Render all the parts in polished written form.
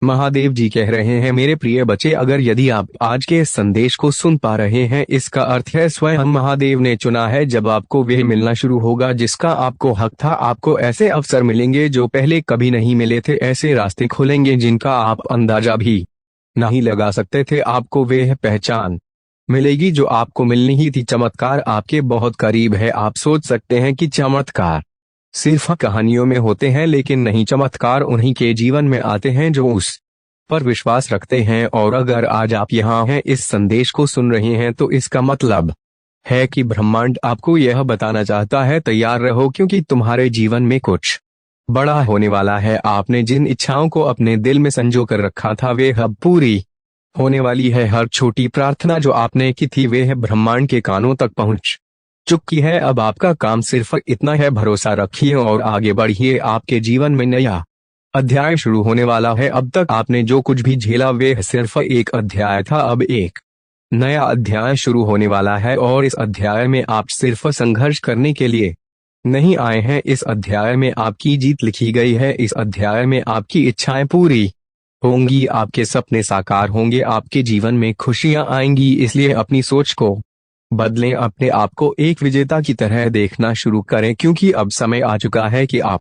महादेव जी कह रहे हैं, मेरे प्रिय बच्चे, अगर यदि आप आज के इस संदेश को सुन पा रहे हैं, इसका अर्थ है स्वयं महादेव ने चुना है। जब आपको वह मिलना शुरू होगा जिसका आपको हक था, आपको ऐसे अवसर मिलेंगे जो पहले कभी नहीं मिले थे, ऐसे रास्ते खुलेंगे जिनका आप अंदाजा भी नहीं लगा सकते थे। आपको वह पहचान मिलेगी जो आपको मिलनी ही थी। चमत्कार आपके बहुत करीब है। आप सोच सकते हैं कि चमत्कार सिर्फ कहानियों में होते हैं, लेकिन नहीं, चमत्कार उन्हीं के जीवन में आते हैं जो उस पर विश्वास रखते हैं। और अगर आज आप यहाँ हैं, इस संदेश को सुन रहे हैं, तो इसका मतलब है कि ब्रह्मांड आपको यह बताना चाहता है, तैयार रहो, क्योंकि तुम्हारे जीवन में कुछ बड़ा होने वाला है। आपने जिन इच्छाओं को अपने दिल में संजो कर रखा था, वे अब पूरी होने वाली है। हर छोटी प्रार्थना जो आपने की थी, वे ब्रह्मांड के कानों तक पहुंच चुकी है। अब आपका काम सिर्फ इतना है, भरोसा रखिए और आगे बढ़िए। आपके जीवन में नया अध्याय शुरू होने वाला है। अब तक आपने जो कुछ भी झेला, वे सिर्फ एक अध्याय था। अब एक नया अध्याय शुरू होने वाला है, और इस अध्याय में आप सिर्फ संघर्ष करने के लिए नहीं आए हैं। इस अध्याय में आपकी जीत लिखी गई है। इस अध्याय में आपकी इच्छाएं पूरी होंगी, आपके सपने साकार होंगे, आपके जीवन में खुशियां आएंगी। इसलिए अपनी सोच को बदलें, अपने आप को एक विजेता की तरह देखना शुरू करें, क्योंकि अब समय आ चुका है कि आप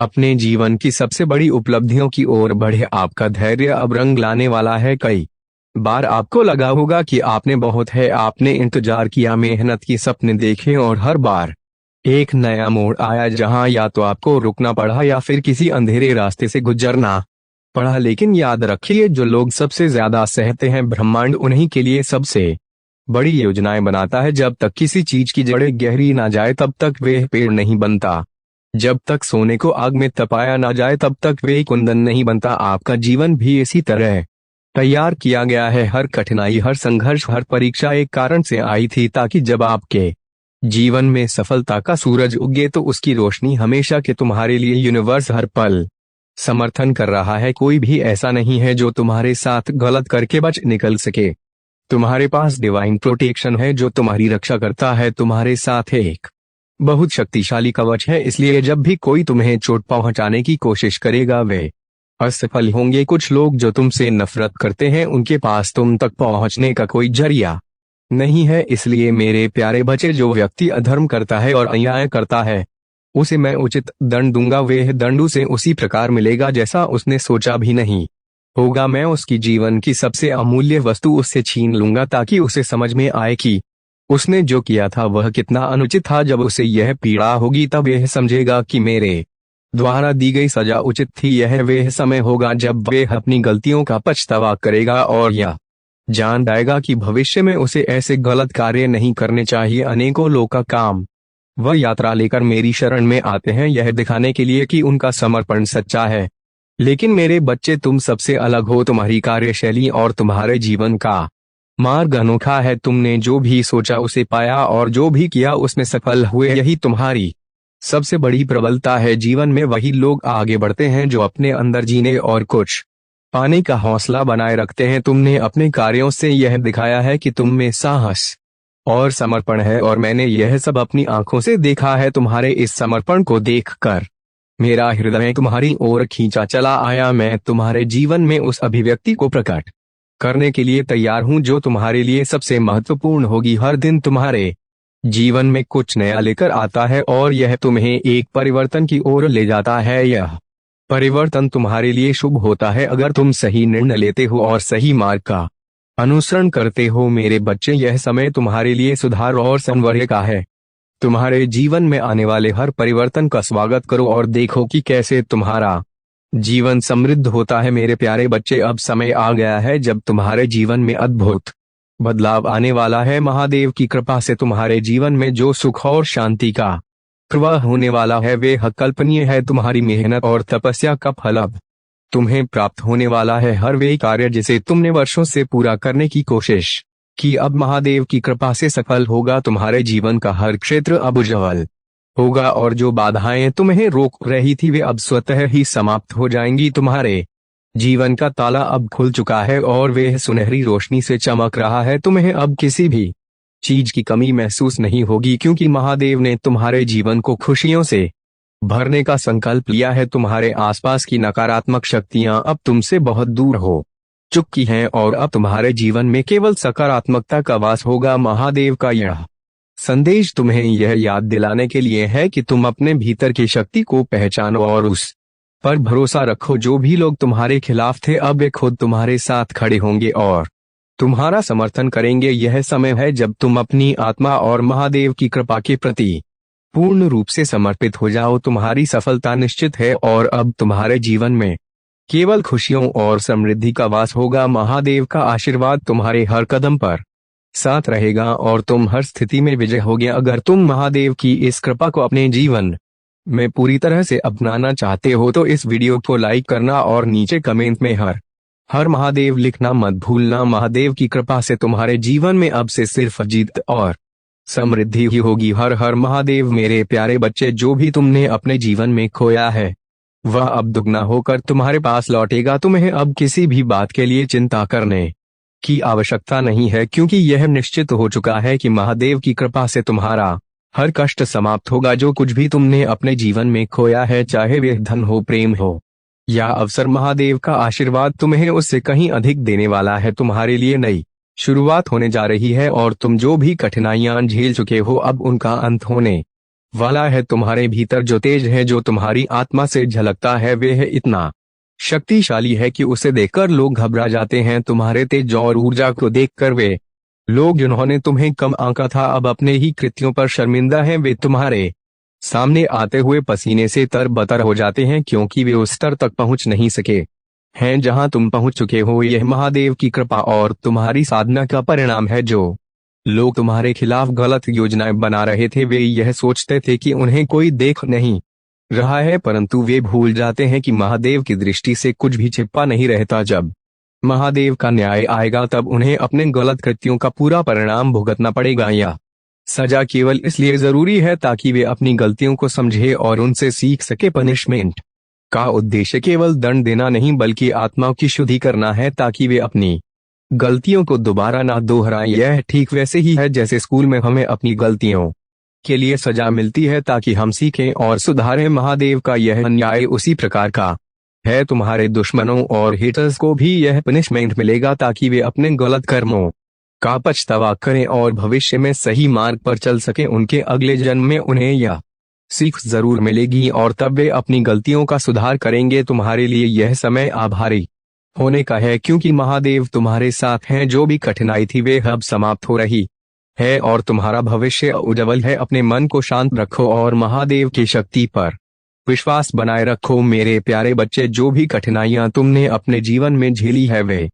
अपने जीवन की सबसे बड़ी उपलब्धियों की ओर बढ़े। आपका धैर्य अब रंग लाने वाला है। कई बार आपको लगा होगा कि आपने बहुत है, आपने इंतजार किया, मेहनत की, सपने देखे, और हर बार एक नया मोड़ आया जहां या तो आपको रुकना पड़ा या फिर किसी अंधेरे रास्ते से गुजरना पड़ा। लेकिन याद रखिए, जो लोग सबसे ज्यादा सहते हैं, ब्रह्मांड उन्हीं के लिए सबसे बड़ी योजनाएं बनाता है। जब तक किसी चीज की जड़ें गहरी ना जाए, तब तक वे पेड़ नहीं बनता। जब तक सोने को आग में तपाया ना जाए, तब तक वे कुंदन नहीं बनता। आपका जीवन भी इसी तरह तैयार किया गया है। हर कठिनाई, हर संघर्ष, हर परीक्षा एक कारण से आई थी, ताकि जब आपके जीवन में सफलता का सूरज उगे, तो उसकी रोशनी हमेशा के तुम्हारे लिए यूनिवर्स हर पल समर्थन कर रहा है। कोई भी ऐसा नहीं है जो तुम्हारे साथ गलत करके बच निकल सके। तुम्हारे पास डिवाइन प्रोटेक्शन है जो तुम्हारी रक्षा करता है। तुम्हारे साथ एक बहुत शक्तिशाली कवच है, इसलिए जब भी कोई तुम्हें चोट पहुंचाने की कोशिश करेगा, वे असफल होंगे। कुछ लोग जो तुमसे नफरत करते हैं, उनके पास तुम तक पहुंचने का कोई जरिया नहीं है। इसलिए मेरे प्यारे बच्चे, जो व्यक्ति अधर्म करता है और अन्याय करता है, उसे मैं उचित दंड दूंगा। वह दंड उसे उसी प्रकार मिलेगा जैसा उसने सोचा भी नहीं होगा। मैं उसकी जीवन की सबसे अमूल्य वस्तु उससे छीन लूंगा, ताकि उसे समझ में आए कि उसने जो किया था वह कितना अनुचित था। जब उसे यह पीड़ा होगी, तब यह समझेगा कि मेरे द्वारा दी गई सजा उचित थी। यह वह समय होगा जब वह अपनी गलतियों का पछतावा करेगा और यह जान जाएगा कि भविष्य में उसे ऐसे गलत कार्य नहीं करने चाहिए। अनेकों लोग का काम वह यात्रा लेकर मेरी शरण में आते हैं, यह दिखाने के लिए कि उनका समर्पण सच्चा है। लेकिन मेरे बच्चे, तुम सबसे अलग हो। तुम्हारी कार्यशैली और तुम्हारे जीवन का मार्ग अनोखा है। तुमने जो भी सोचा उसे पाया, और जो भी किया उसमें सफल हुए। यही तुम्हारी सबसे बड़ी प्रबलता है। जीवन में वही लोग आगे बढ़ते हैं जो अपने अंदर जीने और कुछ पाने का हौसला बनाए रखते हैं। तुमने अपने कार्यों से यह दिखाया है कि तुम में साहस और समर्पण है, और मैंने यह सब अपनी आंखों से देखा है। तुम्हारे इस समर्पण को देखकर मेरा हृदय तुम्हारी ओर खींचा चला आया। मैं तुम्हारे जीवन में उस अभिव्यक्ति को प्रकट करने के लिए तैयार हूं जो तुम्हारे लिए सबसे महत्वपूर्ण होगी। हर दिन तुम्हारे जीवन में कुछ नया लेकर आता है, और यह तुम्हें एक परिवर्तन की ओर ले जाता है। यह परिवर्तन तुम्हारे लिए शुभ होता है अगर तुम सही निर्णय लेते हो और सही मार्ग का अनुसरण करते हो। मेरे बच्चे, यह समय तुम्हारे लिए सुधार और संवर्धन का है। तुम्हारे जीवन में आने वाले हर परिवर्तन का स्वागत करो और देखो कि कैसे तुम्हारा जीवन समृद्ध होता है। मेरे प्यारे बच्चे, अब समय आ गया है जब तुम्हारे जीवन में अद्भुत बदलाव आने वाला है। महादेव की कृपा से तुम्हारे जीवन में जो सुख और शांति का प्रवाह होने वाला है, वे अकल्पनीय है। तुम्हारी मेहनत और तपस्या का फल अब तुम्हें प्राप्त होने वाला है। हर वे कार्य जिसे तुमने वर्षों से पूरा करने की कोशिश की, अब महादेव की कृपा से सफल होगा। तुम्हारे जीवन का हर क्षेत्र अब उज्जवल होगा, और जो बाधाएं तुम्हें रोक रही थी, वे अब स्वतः ही समाप्त हो जाएंगी। तुम्हारे जीवन का ताला अब खुल चुका है और वह सुनहरी रोशनी से चमक रहा है। तुम्हें अब किसी भी चीज की कमी महसूस नहीं होगी, क्योंकि महादेव ने तुम्हारे जीवन को खुशियों से भरने का संकल्प लिया है। तुम्हारे आसपास की नकारात्मक शक्तियां अब तुमसे बहुत दूर हो चुकी हैं और अब तुम्हारे जीवन में केवल सकारात्मकता का वास होगा। महादेव का यह संदेश तुम्हें यह याद दिलाने के लिए है कि तुम अपने भीतर की शक्ति को पहचानो और उस पर भरोसा रखो। जो भी लोग तुम्हारे खिलाफ थे अब वे खुद तुम्हारे साथ खड़े होंगे और तुम्हारा समर्थन करेंगे। यह समय है जब तुम अपनी आत्मा और महादेव की कृपा के प्रति पूर्ण रूप से समर्पित हो जाओ। तुम्हारी सफलता निश्चित है और अब तुम्हारे जीवन में केवल खुशियों और समृद्धि का वास होगा। महादेव का आशीर्वाद तुम्हारे हर कदम पर साथ रहेगा और तुम हर स्थिति में विजय होगे। अगर तुम महादेव की इस कृपा को अपने जीवन में पूरी तरह से अपनाना चाहते हो तो इस वीडियो को लाइक करना और नीचे कमेंट में हर महादेव लिखना मत भूलना। महादेव की कृपा से तुम्हारे जीवन में अब से सिर्फ जीत और समृद्धि ही होगी। हर हर महादेव। मेरे प्यारे बच्चे, जो भी तुमने अपने जीवन में खोया है वह अब दुगना होकर तुम्हारे पास लौटेगा। तुम्हें अब किसी भी बात के लिए चिंता करने की आवश्यकता नहीं है, क्योंकि यह निश्चित हो चुका है कि महादेव की कृपा से तुम्हारा हर कष्ट समाप्त होगा। जो कुछ भी तुमने अपने जीवन में खोया है, चाहे वह धन हो, प्रेम हो या अवसर, महादेव का आशीर्वाद तुम्हें उससे कहीं अधिक देने वाला है। तुम्हारे लिए नई शुरुआत होने जा रही है और तुम जो भी कठिनाइयां झेल चुके हो अब उनका अंत होने वाला है। तुम्हारे भीतर जो तेज है, जो तुम्हारी आत्मा से झलकता है, वह इतना शक्तिशाली है कि उसे देखकर लोग घबरा जाते हैं। तुम्हारे तेज और ऊर्जा को देखकर वे लोग जिन्होंने तुम्हें कम आंका था अब अपने ही कृत्यों पर शर्मिंदा हैं। वे तुम्हारे सामने आते हुए पसीने से तरबतर हो जाते हैं, क्योंकि वे उस स्तर तक पहुंच नहीं सके हैं जहां तुम पहुंच चुके हो। यह महादेव की कृपा और तुम्हारी साधना का परिणाम है। जो लोग तुम्हारे खिलाफ गलत योजनाएं बना रहे थे, वे यह सोचते थे कि उन्हें कोई देख नहीं रहा है, परंतु वे भूल जाते हैं कि महादेव की दृष्टि से कुछ भी छिपा नहीं रहता। जब महादेव का न्याय आएगा तब उन्हें अपने गलत कृत्यों का पूरा परिणाम भुगतना पड़ेगा। यह सजा केवल इसलिए जरूरी है ताकि वे अपनी गलतियों को समझे और उनसे सीख सके। पनिशमेंट का उद्देश्य केवल दंड देना नहीं बल्कि आत्मा की शुद्धि करना है, ताकि वे अपनी गलतियों को दोबारा ना दोहराएं। यह ठीक वैसे ही है जैसे स्कूल में हमें अपनी गलतियों के लिए सजा मिलती है ताकि हम सीखें और सुधारें। महादेव का यह न्याय उसी प्रकार का है। तुम्हारे दुश्मनों और हेटर्स को भी यह पनिशमेंट मिलेगा ताकि वे अपने गलत कर्मों का पछतावा करें और भविष्य में सही मार्ग पर चल सकें। उनके अगले जन्म में उन्हें यह सीख जरूर मिलेगी और तब वे अपनी गलतियों का सुधार करेंगे। तुम्हारे लिए यह समय आभारी होने का है, क्योंकि महादेव तुम्हारे साथ हैं। जो भी कठिनाई थी वे अब समाप्त हो रही है और तुम्हारा भविष्य उज्जवल है। अपने मन को शांत रखो और महादेव की शक्ति पर विश्वास बनाए रखो। मेरे प्यारे बच्चे, जो भी कठिनाइयां तुमने अपने जीवन में झेली है वे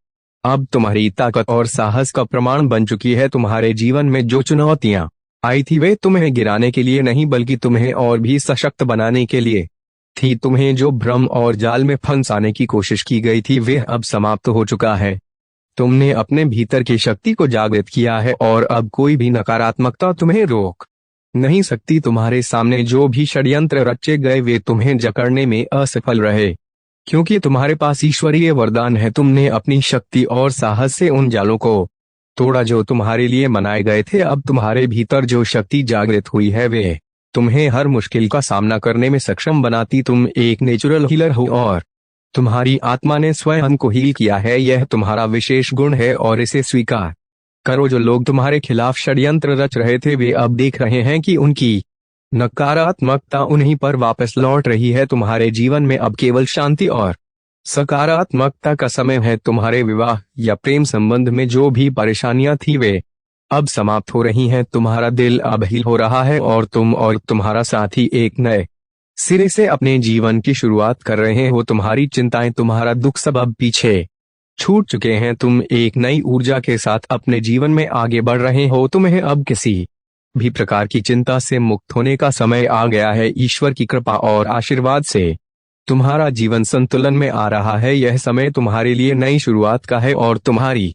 अब तुम्हारी ताकत और साहस का प्रमाण बन चुकी है। तुम्हारे जीवन में जो चुनौतियां आई थी वे तुम्हें गिराने के लिए नहीं बल्कि तुम्हें और भी सशक्त बनाने के लिए थी। तुम्हें जो भ्रम और जाल में फंसाने की कोशिश की गई थी वे अब समाप्त हो चुका है। तुमने अपने भीतर की शक्ति को जागृत किया है और अब कोई भी नकारात्मकता तुम्हें रोक नहीं सकती। तुम्हारे सामने जो भी षड्यंत्र रचे गए वे तुम्हें जकड़ने में असफल रहे, क्योंकि तुम्हारे पास ईश्वरीय वरदान है। तुमने अपनी शक्ति और साहस से उन जालों को तोड़ा जो तुम्हारे लिए बनाए गए थे। अब तुम्हारे भीतर जो शक्ति जागृत हुई है वे तुम्हें हर मुश्किल का सामना करने में सक्षम बनाती। तुम एक नेचुरल हीलर हो और तुम्हारी आत्मा ने स्वयं को हील किया है। यह तुम्हारा विशेष गुण है और इसे स्वीकार करो। जो लोग तुम्हारे खिलाफ षड्यंत्र रच रहे थे वे अब देख रहे हैं कि उनकी नकारात्मकता उन्हीं पर वापस लौट रही है। तुम्हारे जीवन में अब केवल शांति और सकारात्मकता का समय है। तुम्हारे विवाह या प्रेम संबंध में जो भी परेशानियां थी वे अब समाप्त हो रही हैं। तुम्हारा दिल अब हील हो रहा है और तुम और तुम्हारा साथी एक नए सिरे से अपने जीवन की शुरुआत कर रहे हो। तुम्हारी चिंताएं, तुम्हारा दुख सब अब पीछे छूट चुके हैं। तुम एक नई ऊर्जा के साथ अपने जीवन में आगे बढ़ रहे हो। तुम्हें अब किसी भी प्रकार की चिंता से मुक्त होने का समय आ गया है। ईश्वर की कृपा और आशीर्वाद से तुम्हारा जीवन संतुलन में आ रहा है। यह समय तुम्हारे लिए नई शुरुआत का है और तुम्हारी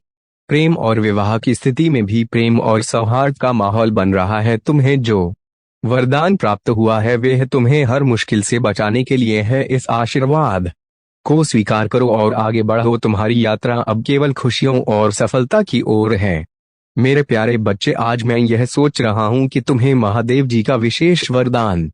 प्रेम और विवाह की स्थिति में भी प्रेम और सौहार्द का माहौल बन रहा है। तुम्हें जो वरदान प्राप्त हुआ है वह तुम्हें हर मुश्किल से बचाने के लिए है। इस आशीर्वाद को स्वीकार करो और आगे बढ़ो। तुम्हारी यात्रा अब केवल खुशियों और सफलता की ओर है। मेरे प्यारे बच्चे, आज मैं यह सोच रहा हूँ कि तुम्हें महादेव जी का विशेष वरदान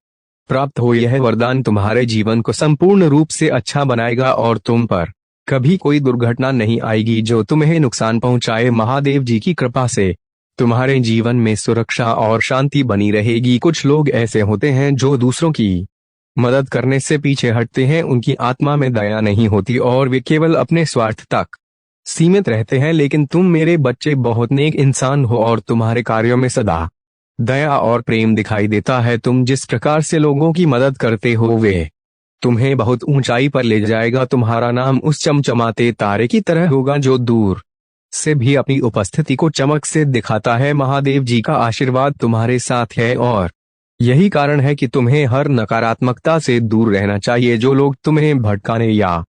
प्राप्त हो। यह वरदान तुम्हारे जीवन को संपूर्ण रूप से अच्छा बनाएगा और तुम पर कभी कोई दुर्घटना नहीं आएगी जो तुम्हें नुकसान पहुंचाए। महादेव जी की कृपा से तुम्हारे जीवन में सुरक्षा और शांति बनी रहेगी। कुछ लोग ऐसे होते हैं जो दूसरों की मदद करने से पीछे हटते हैं, उनकी आत्मा में दया नहीं होती और वे केवल अपने स्वार्थ तक सीमित रहते हैं। लेकिन तुम मेरे बच्चे बहुत नेक इंसान हो और तुम्हारे कार्यों में सदा दया और प्रेम दिखाई देता है। तुम जिस प्रकार से लोगों की मदद करते हो वे तुम्हें बहुत ऊंचाई पर ले जाएगा। तुम्हारा नाम उस चमचमाते तारे की तरह होगा जो दूर से भी अपनी उपस्थिति को चमक से दिखाता है। महादेव जी का आशीर्वाद तुम्हारे साथ है और यही कारण है कि तुम्हें हर नकारात्मकता से दूर रहना चाहिए। जो लोग तुम्हें भटकाने या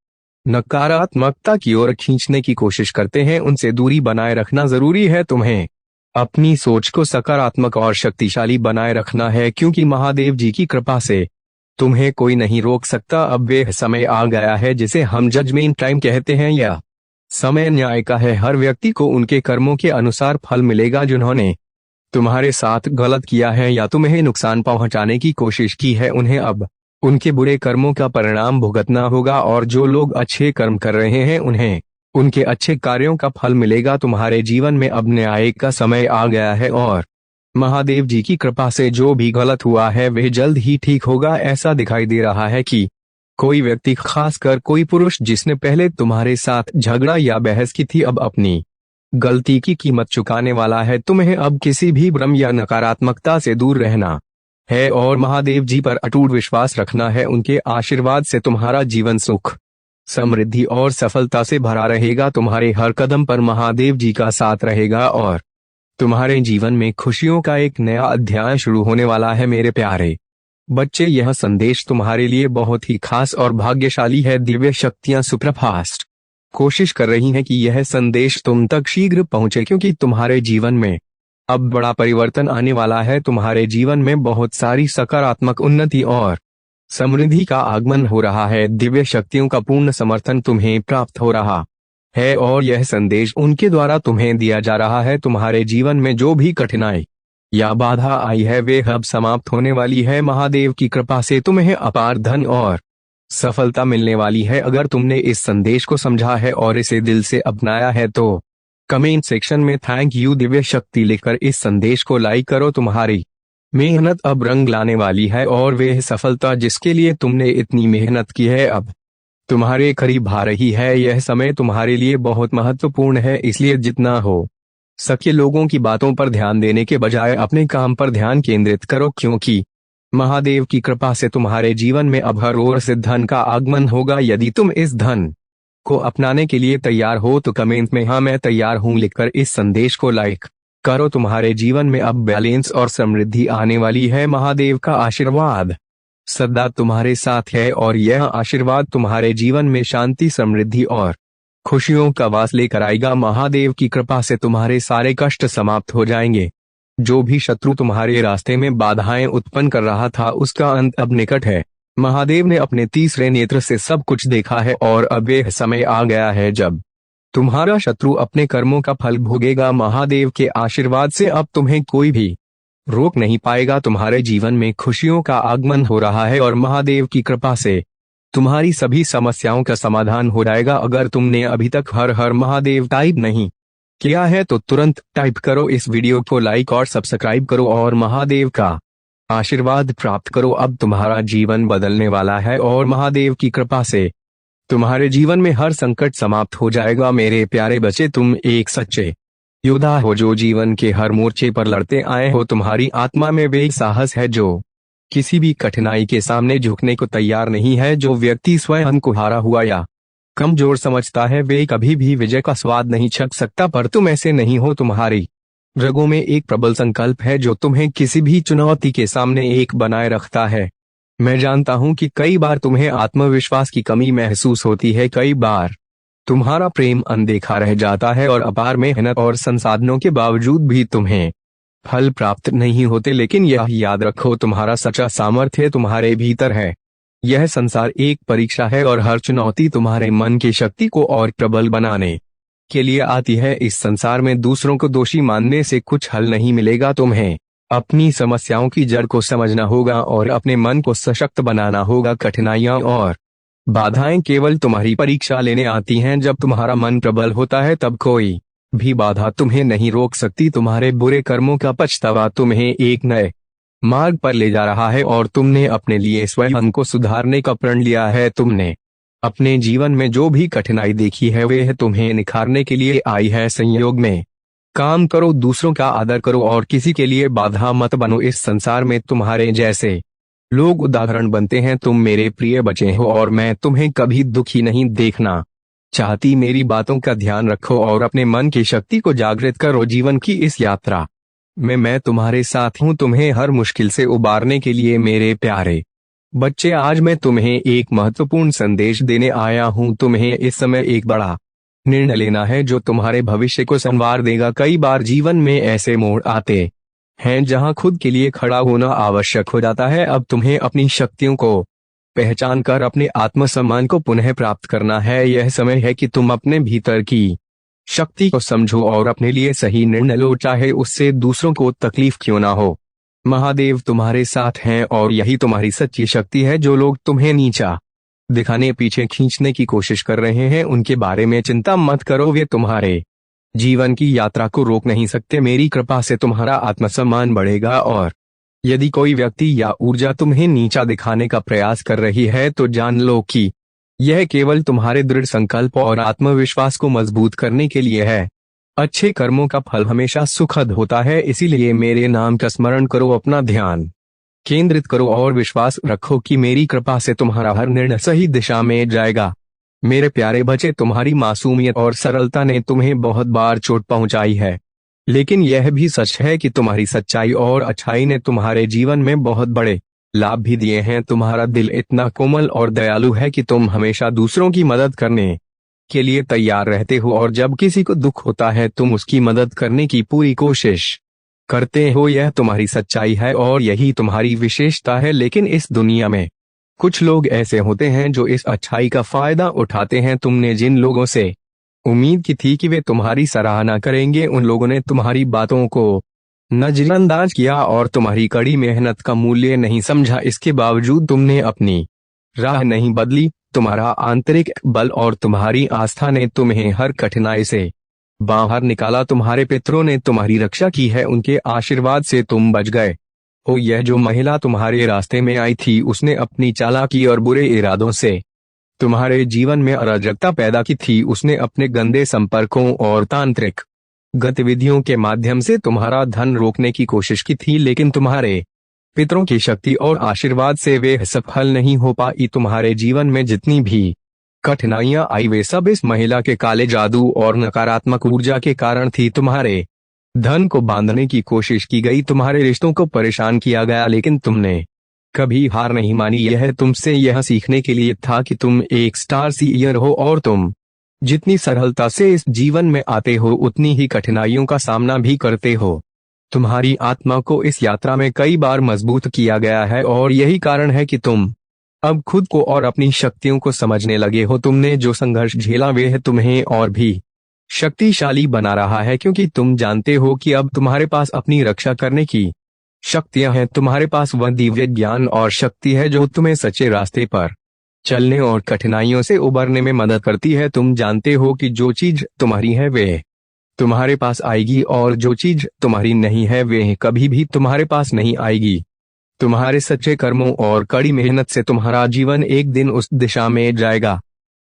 नकारात्मकता की ओर खींचने की कोशिश करते हैं उनसे दूरी बनाए रखना जरूरी है। तुम्हें अपनी सोच को सकारात्मक और शक्तिशाली बनाए रखना है, क्योंकि महादेव जी की कृपा से तुम्हें कोई नहीं रोक सकता। अब वे समय आ गया है जिसे हम जजमेंट टाइम कहते हैं। यह समय न्याय का है। हर व्यक्ति को उनके कर्मों के अनुसार फल मिलेगा। जिन्होंने तुम्हारे साथ गलत किया है या तुम्हें नुकसान पहुंचाने की कोशिश की है उन्हें अब उनके बुरे कर्मों का परिणाम भुगतना होगा, और जो लोग अच्छे कर्म कर रहे हैं उन्हें उनके अच्छे कार्यों का फल मिलेगा। तुम्हारे जीवन में अब न्याय का समय आ गया है और महादेव जी की कृपा से जो भी गलत हुआ है वह जल्द ही ठीक होगा। ऐसा दिखाई दे रहा है कि कोई व्यक्ति, खासकर कोई पुरुष जिसने पहले तुम्हारे साथ झगड़ा या बहस की थी, अब अपनी गलती की कीमत चुकाने वाला है। तुम्हें अब किसी भी भ्रम या नकारात्मकता से दूर रहना है और महादेव जी पर अटूट विश्वास रखना है। उनके आशीर्वाद से तुम्हारा जीवन सुख, समृद्धि और सफलता से भरा रहेगा। तुम्हारे हर कदम पर महादेव जी का साथ रहेगा और तुम्हारे जीवन में खुशियों का एक नया अध्याय शुरू होने वाला है। मेरे प्यारे बच्चे, यह संदेश तुम्हारे लिए बहुत ही खास और भाग्यशाली है। दिव्य शक्तियां सुपरफास्ट कोशिश कर रही हैं कि यह संदेश तुम तक शीघ्र पहुंचे, क्योंकि तुम्हारे जीवन में अब बड़ा परिवर्तन आने वाला है। तुम्हारे जीवन में बहुत सारी सकारात्मक उन्नति और समृद्धि का आगमन हो रहा है। दिव्य शक्तियों का पूर्ण समर्थन तुम्हें प्राप्त हो रहा है और यह संदेश उनके द्वारा तुम्हें दिया जा रहा है। तुम्हारे जीवन में जो भी कठिनाई या बाधा आई है वे अब समाप्त होने वाली है। महादेव की कृपा से तुम्हें अपार धन और सफलता मिलने वाली है। अगर तुमने इस संदेश को समझा है और इसे दिल से अपनाया है तो कमेंट सेक्शन में थैंक यू दिव्य शक्ति लिखकर इस संदेश को लाइक करो। तुम्हारी मेहनत अब रंग लाने वाली है और वह सफलता जिसके लिए तुमने इतनी मेहनत की है अब तुम्हारे करीब आ रही है। यह समय तुम्हारे लिए बहुत महत्वपूर्ण है, इसलिए जितना हो सके लोगों की बातों पर ध्यान देने के बजाय अपने काम पर ध्यान केंद्रित करो, क्योंकि महादेव की कृपा से तुम्हारे जीवन में अब हर ओर से धन का आगमन होगा। यदि तुम इस धन को अपनाने के लिए तैयार हो तो कमेंट में हाँ मैं तैयार हूँ लिखकर इस संदेश को लाइक करो। तुम्हारे जीवन में अब बैलेंस और समृद्धि आने वाली है। महादेव का आशीर्वाद सदा तुम्हारे साथ है और यह आशीर्वाद तुम्हारे जीवन में शांति, समृद्धि और खुशियों का वास लेकर आएगा। महादेव की कृपा से तुम्हारे सारे कष्ट समाप्त हो जाएंगे। जो भी शत्रु तुम्हारे रास्ते में बाधाएं उत्पन्न कर रहा था उसका अंत अब निकट है। महादेव ने अपने तीसरे नेत्र से सब कुछ देखा है और अब यह समय आ गया है जब तुम्हारा शत्रु अपने कर्मों का फल भोगेगा। महादेव के आशीर्वाद से अब तुम्हें कोई भी रोक नहीं पाएगा। तुम्हारे जीवन में खुशियों का आगमन हो रहा है और महादेव की कृपा से तुम्हारी सभी समस्याओं का समाधान हो जाएगा। अगर तुमने अभी तक हर हर महादेव टाइप नहीं किया है तो तुरंत टाइप करो, इस वीडियो को लाइक और सब्सक्राइब करो और महादेव का आशीर्वाद प्राप्त करो। अब तुम्हारा जीवन बदलने वाला है और महादेव की कृपा से तुम्हारे जीवन में हर संकट समाप्त हो जाएगा। मेरे प्यारे बच्चे, तुम एक सच्चे योद्धा हो जो जीवन के हर मोर्चे पर लड़ते आए हो। तुम्हारी आत्मा में वे साहस है जो किसी भी कठिनाई के सामने झुकने को तैयार नहीं है। जो व्यक्ति स्वयं को हारा हुआ या कमजोर समझता है वे कभी भी विजय का स्वाद नहीं चख सकता, पर तुम ऐसे नहीं हो। तुम्हारी रगों में एक प्रबल संकल्प है जो तुम्हें किसी भी चुनौती के सामने एक बनाए रखता है। मैं जानता हूं कि कई बार तुम्हें आत्मविश्वास की कमी महसूस होती है, कई बार तुम्हारा प्रेम अनदेखा रह जाता है और अपार मेहनत और संसाधनों के बावजूद भी तुम्हें फल प्राप्त नहीं होते। लेकिन यह याद रखो, तुम्हारा सच्चा सामर्थ्य तुम्हारे भीतर है। यह संसार एक परीक्षा है और हर चुनौती तुम्हारे मन की शक्ति को और प्रबल बनाने के लिए आती है। इस संसार में दूसरों को दोषी मानने से कुछ हल नहीं मिलेगा। तुम्हें अपनी समस्याओं की जड़ को समझना होगा और अपने मन को सशक्त बनाना होगा। कठिनाइयां और बाधाएं केवल तुम्हारी परीक्षा लेने आती हैं। जब तुम्हारा मन प्रबल होता है तब कोई भी बाधा तुम्हें नहीं रोक सकती। तुम्हारे बुरे कर्मों का पछतावा तुम्हें एक नए मार्ग पर ले जा रहा है और तुमने अपने लिए स्वयं को सुधारने का प्रण लिया है। तुमने अपने जीवन में जो भी कठिनाई देखी है वह तुम्हें निखारने के लिए आई है। संयोग में काम करो, दूसरों का आदर करो और किसी के लिए बाधा मत बनो। इस संसार में तुम्हारे जैसे लोग उदाहरण बनते हैं। तुम मेरे प्रिय बच्चे हो और मैं तुम्हें कभी दुखी नहीं देखना चाहती। मेरी बातों का ध्यान रखो और अपने मन की शक्ति को जागृत करो। जीवन की इस यात्रा में मैं तुम्हारे साथ हूँ, तुम्हें हर मुश्किल से उबारने के लिए। मेरे प्यारे बच्चे, आज मैं तुम्हें एक महत्वपूर्ण संदेश देने आया हूँ। तुम्हें इस समय एक बड़ा निर्णय लेना है जो तुम्हारे भविष्य को संवार देगा। कई बार जीवन में ऐसे मोड़ आते हैं जहां खुद के लिए खड़ा होना आवश्यक हो जाता है। अब तुम्हें अपनी शक्तियों को पहचान कर अपने आत्मसम्मान को पुनः प्राप्त करना है। यह समय है कि तुम अपने भीतर की शक्ति को समझो और अपने लिए सही निर्णय लो, चाहे उससे दूसरों को तकलीफ क्यों ना हो। महादेव तुम्हारे साथ हैं और यही तुम्हारी सच्ची शक्ति है। जो लोग तुम्हें नीचा दिखाने, पीछे खींचने की कोशिश कर रहे हैं, उनके बारे में चिंता मत करो। वे तुम्हारे जीवन की यात्रा को रोक नहीं सकते। मेरी कृपा से तुम्हारा आत्मसम्मान बढ़ेगा और यदि कोई व्यक्ति या ऊर्जा तुम्हें नीचा दिखाने का प्रयास कर रही है तो जान लो कि यह केवल तुम्हारे दृढ़ संकल्प और आत्मविश्वास को मजबूत करने के लिए है। अच्छे कर्मों का फल हमेशा सुखद होता है, इसीलिए मेरे नाम का स्मरण करो, अपना ध्यान केंद्रित करो और विश्वास रखो कि मेरी कृपा से तुम्हारा हर निर्णय सही दिशा में जाएगा। मेरे प्यारे बच्चे, तुम्हारी मासूमियत और सरलता ने तुम्हें बहुत बार चोट पहुंचाई है, लेकिन यह भी सच है कि तुम्हारी सच्चाई और अच्छाई ने तुम्हारे जीवन में बहुत बड़े लाभ भी दिए हैं। तुम्हारा दिल इतना कोमल और दयालु है कि तुम हमेशा दूसरों की मदद करने के लिए तैयार रहते हो और जब किसी को दुख होता है तुम उसकी मदद करने की पूरी कोशिश करते हो। यह तुम्हारी सच्चाई है और यही तुम्हारी विशेषता है। लेकिन इस दुनिया में कुछ लोग ऐसे होते हैं जो इस अच्छाई का फायदा उठाते हैं। तुमने जिन लोगों से उम्मीद की थी कि वे तुम्हारी सराहना करेंगे, उन लोगों ने तुम्हारी बातों को नजरअंदाज किया और तुम्हारी कड़ी मेहनत का मूल्य नहीं समझा। इसके बावजूद तुमने अपनी राह नहीं बदली। तुम्हारा आंतरिक बल और तुम्हारी आस्था ने तुम्हें हर कठिनाई से बाहर निकाला। तुम्हारे पितरों ने तुम्हारी रक्षा की है, उनके आशीर्वाद से तुम बच गए हो। यह जो महिला तुम्हारे रास्ते में आई थी उसने अपनी चालाकी और बुरे इरादों से तुम्हारे जीवन में अराजकता पैदा की थी। उसने अपने गंदे संपर्कों और तांत्रिक गतिविधियों के माध्यम से तुम्हारा धन रोकने की कोशिश की थी, लेकिन तुम्हारे पितरों की शक्ति और आशीर्वाद से वे सफल नहीं हो पाई। तुम्हारे जीवन में जितनी भी कठिनाइयां आई वे सब इस महिला के काले जादू और नकारात्मक ऊर्जा के कारण थी। तुम्हारे धन को बांधने की कोशिश की गई, तुम्हारे रिश्तों को परेशान किया गया, लेकिन तुमने कभी हार नहीं मानी। यह तुमसे यह सीखने के लिए था कि तुम एक स्टार सीयर हो और तुम जितनी सरलता से इस जीवन में आते हो उतनी ही कठिनाइयों का सामना भी करते हो। तुम्हारी आत्मा को इस यात्रा में कई बार मजबूत किया गया है और यही कारण है कि तुम अब खुद को और अपनी शक्तियों को समझने लगे हो। तुमने जो संघर्ष झेला वह तुम्हें और भी शक्तिशाली बना रहा है, क्योंकि तुम जानते हो कि अब तुम्हारे पास अपनी रक्षा करने की शक्तियां हैं। तुम्हारे पास वह दिव्य ज्ञान और शक्ति है जो तुम्हें सच्चे रास्ते पर चलने और कठिनाइयों से उबरने में मदद करती है। तुम जानते हो कि जो चीज तुम्हारी है वे तुम्हारे पास आएगी और जो चीज तुम्हारी नहीं है वे कभी भी तुम्हारे पास नहीं आएगी। तुम्हारे सच्चे कर्मों और कड़ी मेहनत से तुम्हारा जीवन एक दिन उस दिशा में जाएगा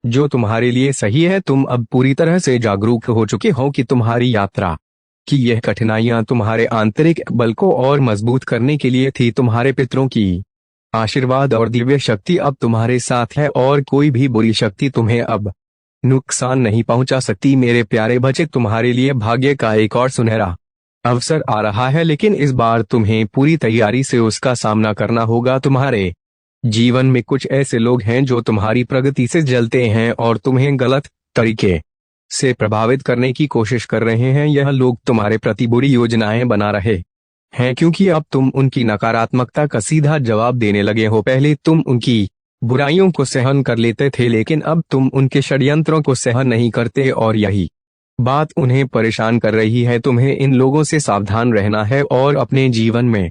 जो तुम्हारे लिए सही है। तुम अब पूरी तरह से जागरूक हो चुके हो कि तुम्हारी यात्रा की यह कठिनाइयां तुम्हारे आंतरिक बल को और मजबूत करने के लिए थी। तुम्हारे पितरों की आशीर्वाद और दिव्य शक्ति अब तुम्हारे साथ है और कोई भी बुरी शक्ति तुम्हें अब नुकसान नहीं पहुंचा सकती। मेरे प्यारे बच्चे, तुम्हारे लिए भाग्य का एक और सुनहरा अवसर आ रहा है, लेकिन इस बार तुम्हें पूरी तैयारी से उसका सामना करना होगा। तुम्हारे जीवन में कुछ ऐसे लोग हैं जो तुम्हारी प्रगति से जलते हैं और तुम्हें गलत तरीके से प्रभावित करने की कोशिश कर रहे हैं। यह लोग तुम्हारे प्रति बुरी योजनाएं बना रहे हैं क्योंकि अब तुम उनकी नकारात्मकता का सीधा जवाब देने लगे हो। पहले तुम उनकी बुराइयों को सहन कर लेते थे, लेकिन अब तुम उनके षड्यंत्रों को सहन नहीं करते और यही बात उन्हें परेशान कर रही है। तुम्हें इन लोगों से सावधान रहना है और अपने जीवन में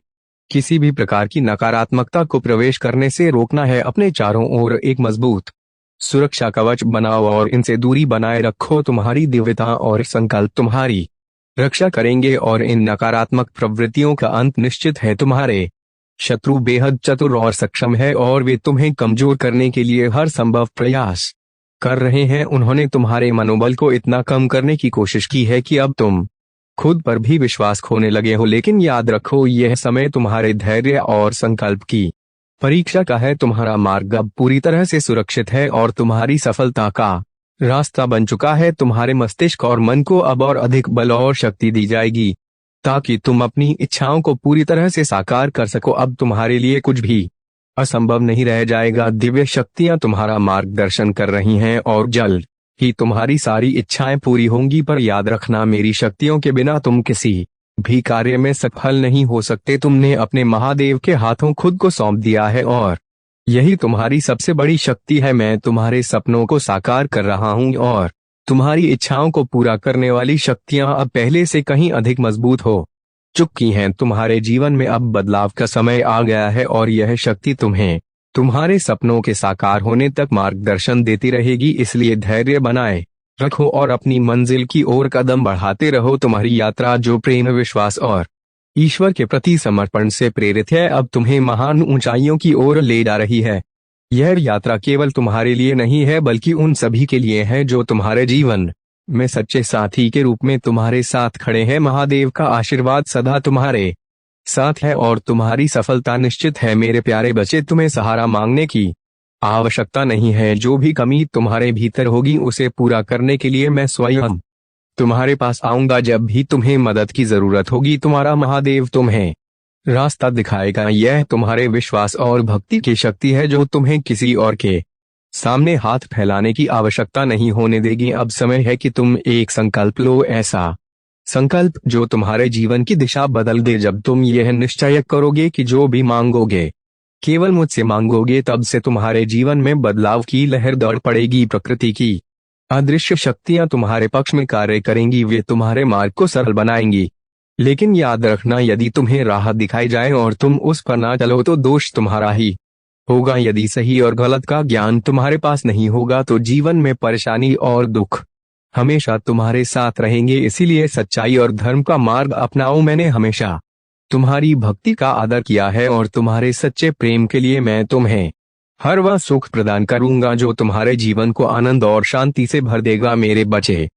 किसी भी प्रकार की नकारात्मकता को प्रवेश करने से रोकना है। अपने चारों ओर एक मजबूत सुरक्षा कवच बनाओ और इनसे दूरी बनाए रखो। तुम्हारी दिव्यता और संकल्प तुम्हारी रक्षा करेंगे और इन नकारात्मक प्रवृत्तियों का अंत निश्चित है। तुम्हारे शत्रु बेहद चतुर और सक्षम है और वे तुम्हें कमजोर करने के लिए हर संभव प्रयास कर रहे हैं। उन्होंने तुम्हारे मनोबल को इतना कम करने की कोशिश की है कि अब तुम खुद पर भी विश्वास खोने लगे हो। लेकिन याद रखो, यह समय तुम्हारे धैर्य और संकल्प की परीक्षा का है। तुम्हारा मार्ग अब पूरी तरह से सुरक्षित है और तुम्हारी सफलता का रास्ता बन चुका है। तुम्हारे मस्तिष्क और मन को अब और अधिक बल और शक्ति दी जाएगी ताकि तुम अपनी इच्छाओं को पूरी तरह से साकार कर सको। अब तुम्हारे लिए कुछ भी असंभव नहीं रह जाएगा। दिव्य शक्तियां तुम्हारा मार्गदर्शन कर रही हैं और जल्द ही तुम्हारी सारी इच्छाएं पूरी होंगी। पर याद रखना, मेरी शक्तियों के बिना तुम किसी भी कार्य में सफल नहीं हो सकते। तुमने अपने महादेव के हाथों खुद को सौंप दिया है और यही तुम्हारी सबसे बड़ी शक्ति है। मैं तुम्हारे सपनों को साकार कर रहा हूं और तुम्हारी इच्छाओं को पूरा करने वाली शक्तियां अब पहले से कहीं अधिक मजबूत हो चुकी हैं। तुम्हारे जीवन में अब बदलाव का समय आ गया है और यह शक्ति तुम्हें तुम्हारे सपनों के साकार होने तक मार्गदर्शन देती रहेगी। इसलिए धैर्य बनाए रखो और अपनी मंजिल की ओर कदम बढ़ाते रहो। तुम्हारी यात्रा जो प्रेम, विश्वास और ईश्वर के प्रति समर्पण से प्रेरित है, अब तुम्हें महान ऊंचाइयों की ओर ले जा रही है। यह यात्रा केवल तुम्हारे लिए नहीं है बल्कि उन सभी के लिए है जो तुम्हारे जीवन में सच्चे साथी के रूप में तुम्हारे साथ खड़े हैं। महादेव का आशीर्वाद सदा तुम्हारे साथ है और तुम्हारी सफलता निश्चित है। मेरे प्यारे बच्चे, तुम्हें सहारा मांगने की आवश्यकता नहीं है। जो भी कमी तुम्हारे भीतर होगी उसे पूरा करने के लिए मैं स्वयं तुम्हारे पास आऊंगा। जब भी तुम्हें मदद की जरूरत होगी, तुम्हारा महादेव तुम्हें रास्ता दिखाएगा। यह तुम्हारे विश्वास और भक्ति की शक्ति है जो तुम्हें किसी और के सामने हाथ फैलाने की आवश्यकता नहीं होने देगी। अब समय है कि तुम एक संकल्प लो, ऐसा संकल्प जो तुम्हारे जीवन की दिशा बदल दे। जब तुम यह निश्चय करोगे कि जो भी मांगोगे केवल मुझसे मांगोगे, तब से तुम्हारे जीवन में बदलाव की लहर दौड़ पड़ेगी। प्रकृति की अदृश्य शक्तियां तुम्हारे पक्ष में कार्य करेंगी, वे तुम्हारे मार्ग को सरल बनाएंगी। लेकिन याद रखना, यदि तुम्हें राह दिखाई जाए और तुम उस पर ना चलो तो दोष तुम्हारा ही होगा। यदि सही और गलत का ज्ञान तुम्हारे पास नहीं होगा तो जीवन में परेशानी और दुख हमेशा तुम्हारे साथ रहेंगे। इसीलिए सच्चाई और धर्म का मार्ग अपनाओ। मैंने हमेशा तुम्हारी भक्ति का आदर किया है और तुम्हारे सच्चे प्रेम के लिए मैं तुम्हें हर वह सुख प्रदान करूंगा जो तुम्हारे जीवन को आनंद और शांति से भर देगा। मेरे बच्चे,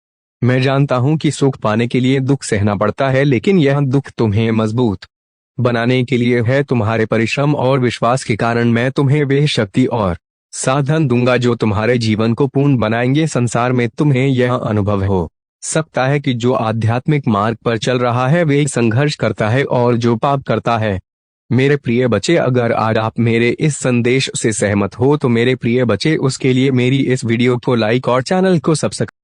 मैं जानता हूं कि सुख पाने के लिए दुख सहना पड़ता है, लेकिन यह दुख तुम्हें मजबूत बनाने के लिए है। तुम्हारे परिश्रम और विश्वास के कारण मैं तुम्हें वे शक्ति और साधन दूंगा जो तुम्हारे जीवन को पूर्ण बनाएंगे। संसार में तुम्हें यह अनुभव हो सकता है कि जो आध्यात्मिक मार्ग पर चल रहा है वे संघर्ष करता है और जो पाप करता है। मेरे प्रिय बच्चे, अगर आज आप मेरे इस संदेश से सहमत हो तो मेरे प्रिय बच्चे, उसके लिए मेरी इस वीडियो को लाइक और चैनल को सब्सक्राइब